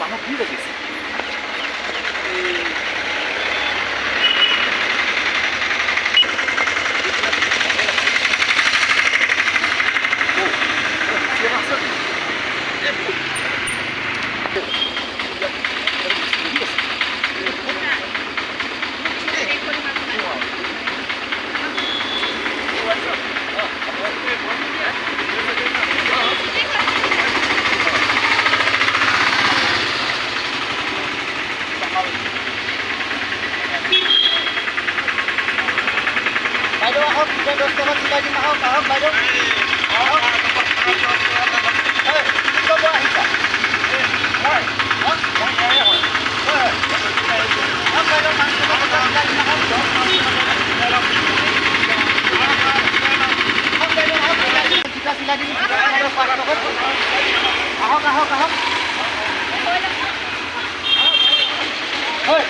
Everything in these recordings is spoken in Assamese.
মানুহ ভিৰ লাগিছে বাইদেউ আহক 10 টকা চিলাই দিম আহক আহক বাইদেউ আহক ক'ব আহিছা হয় আহক বাইদেউ 5 টকা চিলাই দিম আহক চিলাই দিম আহক আহক আহক হয়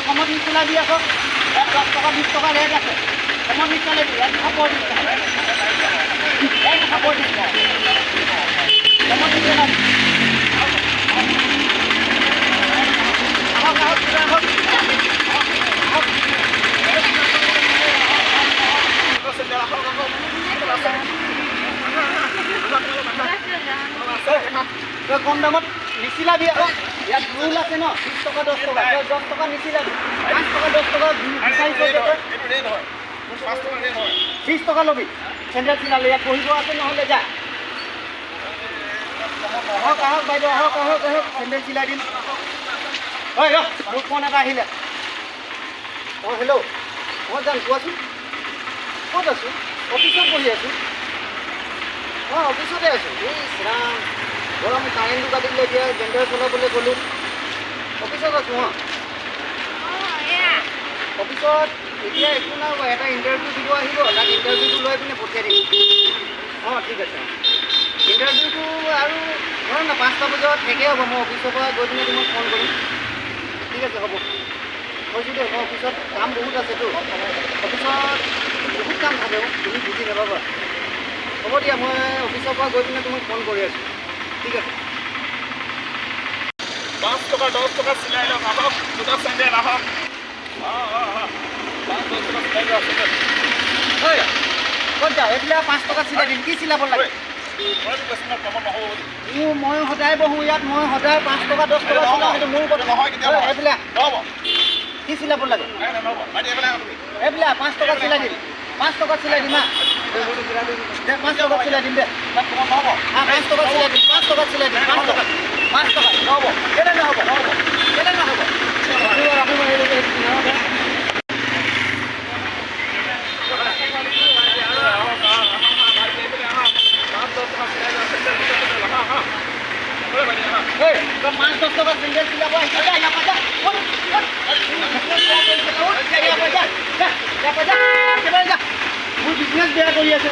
কমত নিচিলাই দি আকৌ 10 টকা 20 টকা ৰেট আছে কমত নিচিলাই দি ইয়াত খাব দিম খাব দিম কমত নিচিলাই আহক আহক কম দামত নিচিলাবি আকৌ ইয়াত ৰুল আছে ন 20 টকা 10 টকা 10 টকা নিচিলাবি 5 টকা 10 টকা বিচাৰিছ 20 টকা ল'বি চেণ্ডেল চিলালে ইয়াত পঢ়িব আছে নহ'লে যা আহক আহক বাইদেউ আহক আহক আহক চেণ্ডেল চিলাই দিম ঐ ৰ মোৰ ফোন এটা আহিলে অঁ হেল্ল' মই যাম কোৱাচোন ক'ত আছোঁ অফিচত বহি আছোঁ অঁ অফিচতে আছোঁ এই ৰাম গৰম কাৰেণ্টটো কাটি দিলে এতিয়া জেনেৰেল চলাবলৈ গ'লোঁ অফিচত আছোঁ অঁ অফিচত এতিয়া একো নাই এটা ইণ্টাৰভিউ দিব আহিব তাক ইণ্টাৰভিউটো লৈ পিনে পঠিয়াই দিম অঁ ঠিক আছে ইণ্টাৰভিউটো আৰু ধৰক না 5টা বজাত শেষেই হ'ব মই অফিচৰ পৰা গৈ পিনে তোমাক ফোন কৰিম ঠিক আছে হ'ব কৈছোঁ দেই মই অফিচত কাম বহুত আছেতো অফিচত বহুত কাম থাকে তুমি বুজি নাপাবা হ'ব দিয়া মই অফিচৰ পৰা গৈ পিনে তোমাক ফোন কৰি আছোঁ ঠিক আছে 5 টকা 10 টকা চিলাই লওক আহক দুটা চেণ্ডেল আহক ক'ত যাওঁ এইবিলাক 5 টকা চিলাই দিম কি চিলাব লাগে মই সদায় বহোঁ ইয়াত মই সদায় 5 টকা 10 টকা চিলাওঁ সেইটো মোৰ কথা এইবিলাক কি চিলাব লাগে এইবিলাক 5 টকা চিলাই দিম 5 টকা চিলাই দিম হা 5 টকা চিলাই দিম দে 5 টকা চিলাই দিম 5 টকা চিলাই দিম 5 টকা নহ'ব কেলে নহ'ব কেলে নহ'ব Hey, kemana tuh kan sendiri tidak boleh saja, ya pada. Ya pada, ya pada, coba aja. Bu bisnis biar kau lihat.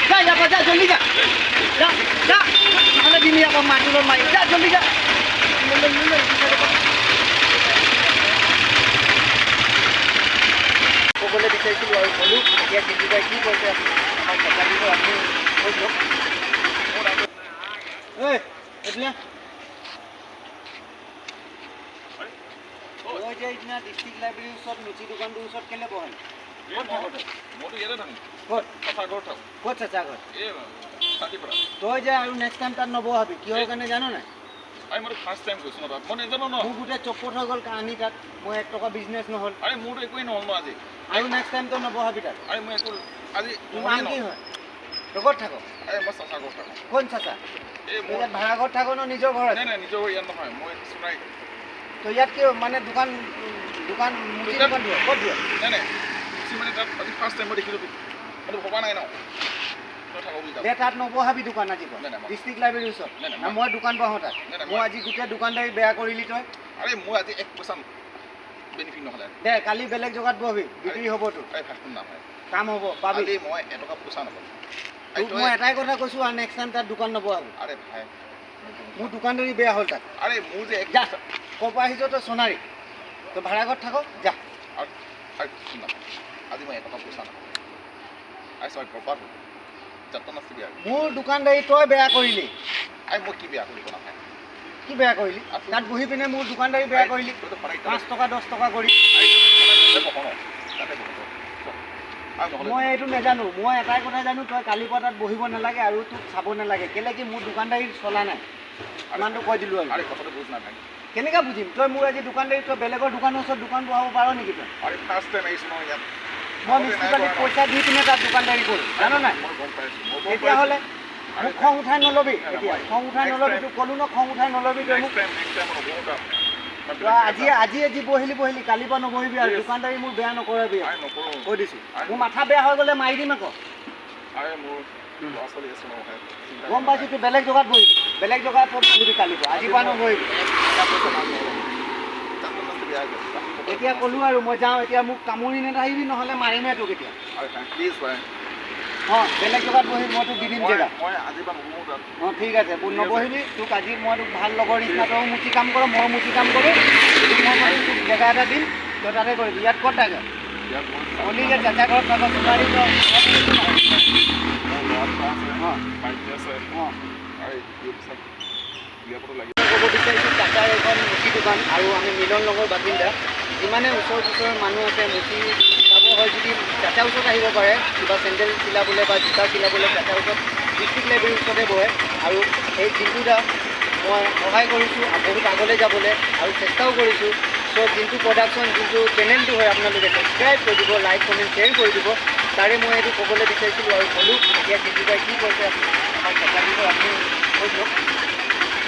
Ya pada, jolly ya. Ya, mana bini apa maju lo main? Ya jolly ya. Boleh dikasih dulu, ya kita lagi boleh. Apa lagi tu aku boleh. Hey, Edna. Oh, jadi Edna district library usut, muci dukan tu usut kena bohan. Mau tu ia dah. Kod. Apa kau tahu? Kod saja kod. Tadi pernah. Tu aja, aku next time tak nobo habis. Kau kan jano na? Aku mau first time kau semua. Mau ni jano no? Aku buat copot hagol kahani tat. Mau ek toka business no hol. Aku mau tu ekoi no hol aje. Aku next time tu nobo habis tat. Aku mau ekoi aje. Tuan ki ho? Rokot thako. Aku mau sasa kau tahu. Kon sasa? ইয়াত ভাড়া ঘৰত থাকো ন নিজৰ ঘৰত নাই নাই নিজৰ ইয়াত নহয় মই শুনাই তো ইয়াত কি মানে দোকান দোকান মুচি দোকান দিয়ে ক'ত দিয়ে নাই নাই মুচি মানে তাত আজি ফাৰ্ষ্ট টাইম মই দেখিলোঁ মই ভবা নাই ন তই থাকো বুলি দে তাত নবহাবি দোকান আজিব ডিষ্ট্ৰিক্ট লাইব্ৰেৰী ওচৰত না মই দোকান বহাওঁ তাত মই আজি গোটেই দোকানদাৰী বেয়া কৰিলি তই আৰে মই আজি 1% বেনিফিট নহ'লে দে কালি বেলেগ জেগাত বহাবি বিক্ৰী হ'ব তোৰ কাম হ'ব পাবি মই এটকা পইচা নাপাম তোক মই এটাই কথা কৈছোঁ আৰু নেক্সট টাইম তাত দোকান নবহাবি আৰে ভাই মোৰ দোকানদাৰী বেয়া হ'ল তাত আৰে মোৰ যে যা ক'ৰ পৰা আহিছ তই সোণাৰী তই ভাড়া ঘৰত থাক যা আজি মই এটকা পইচা নাপাম আই চয় প্ৰপাৰ যতন আছে মোৰ দোকানদাৰী তই বেয়া কৰিলি মই কি বেয়া কৰিব নাপায় কি বেয়া কৰিলি তাত বহি পিনে মোৰ দোকানদাৰী বেয়া কৰিলি 5 টকা 10 টকা কৰি মই এইটো নাজানো মই এটাই কথা জানো তই কালিৰ পৰা তাত বহিব নালাগে আৰু তোক চাব নালাগে কেলে কি মোৰ দোকানদাৰী চলা নাই ইমানটো কৈ দিলোঁ আৰু কথাটো বুজ নাই কেনেকৈ বুজিম তই মোৰ আজি দোকানদাৰী তই বেলেগৰ দোকানৰ ওচৰত দোকান বহাব পাৰ নেকি তই ফাৰ্ষ্ট টাইম আহিছোঁ মই ইয়াত মই মিস্ত্ৰী পাতিক পইচা দি পিনে তাত দোকানদাৰী কৰোঁ জানো নাই তেতিয়াহ'লে মোক খং উঠাই নল'বি এতিয়া খং উঠাই নল'বি তোক ক'লো ন খং উঠাই নল'বি তই মোক আজি বহিলি কালিৰ পৰা নবহিবি আৰু দোকানদাৰী মোৰ বেয়া নকৰাবি কৈ দিছোঁ মোৰ মাথা বেয়া হৈ গ'লে মাৰি দিম আকৌ গম পাইছোঁ তোৰ বেলেগ জেগাত বহিবি বেলেগ জেগাত বহিবি কালিৰ পৰা আজিৰ পৰা নবহিবি এতিয়া ক'লোঁ আৰু মই যাওঁ এতিয়া মোক কামুৰি নাথাকিবি নহ'লে মাৰিমে তোক এতিয়া অঁ বেলেগ জেগাত বহিবি মই তোক দি দিম জেগা অঁ ঠিক আছে নবহিবি তোক আজি মই তোক ভাল লগৰ নিচিনা তই মুচি কাম কৰ মই মুচি কাম কৰোঁ মই মানে তোক জেগা এটা দিম তই তাতে কৰিবি ইয়াত ক'ত থাকে অলি যে চাচা ঘৰত থকা চুপাৰী ক'ব বিচাৰিছোঁ চাচাৰ এখন মুচি দোকান আৰু আমি মিলন লগৰ বাসিন্দা যিমানে ওচৰৰ মানুহ আছে মুচি চাব হয় যদি চাচাৰ ওচৰত আহিব পাৰে কিবা চেণ্ডেল চিলাবলৈ বা জোতা চিলাবলৈ চাচাৰ ওচৰত ডিষ্ট্ৰিক্ট লাইব্ৰেৰীৰ ওচৰতে বহে আৰু সেই জিন্তু দা মই সহায় কৰিছোঁ বহুত আগলৈ যাবলৈ আৰু চেষ্টাও কৰিছোঁ চ' জিন্তু প্ৰডাকশ্যন যোনটো চেনেলটো হয় আপোনালোকে ছাবস্ক্ৰাইব কৰি দিব লাইক কমেণ্ট শ্বেয়াৰ কৰি দিব তাৰে মই এইটো ক'বলৈ বিচাৰিছিলোঁ আৰু ক'লোঁ এতিয়া জিন্তু দাই কি কৈছে আমাৰ চেষ্টা দিব আপুনি কৈ দিয়ক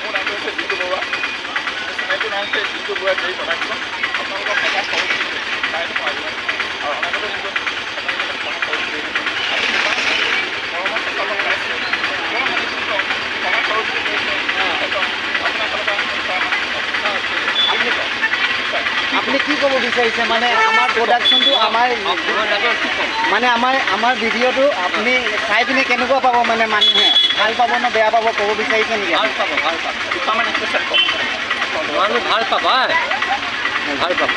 মোৰ নামটো হৈছে জিন্তু বৰুৱা চিনাকি নাম হৈছে জিন্তু বৰুৱা ডেইৰী প্ৰডাকশ্যন আপোনালোকৰ সহায় সহযোগিতা পাই থাকোঁ আজি আৰু অনাগত দিনত আপোনালোকৰ সহায় সহযোগিতা গৰমত সকালত পাইছে সহায় সহযোগিতা কৰিছে আপোনাৰ ফালৰ পৰা আপুনি কি ক'ব বিচাৰিছে মানে আমাৰ প্ৰডাকশ্যনটো মানে আমাৰ ভিডিঅ'টো আপুনি চাই পিনে কেনেকুৱা পাব মানে মানুহে ভাল পাব নে বেয়া পাব ক'ব বিচাৰিছে নেকি ভাল পাব ভাল পাব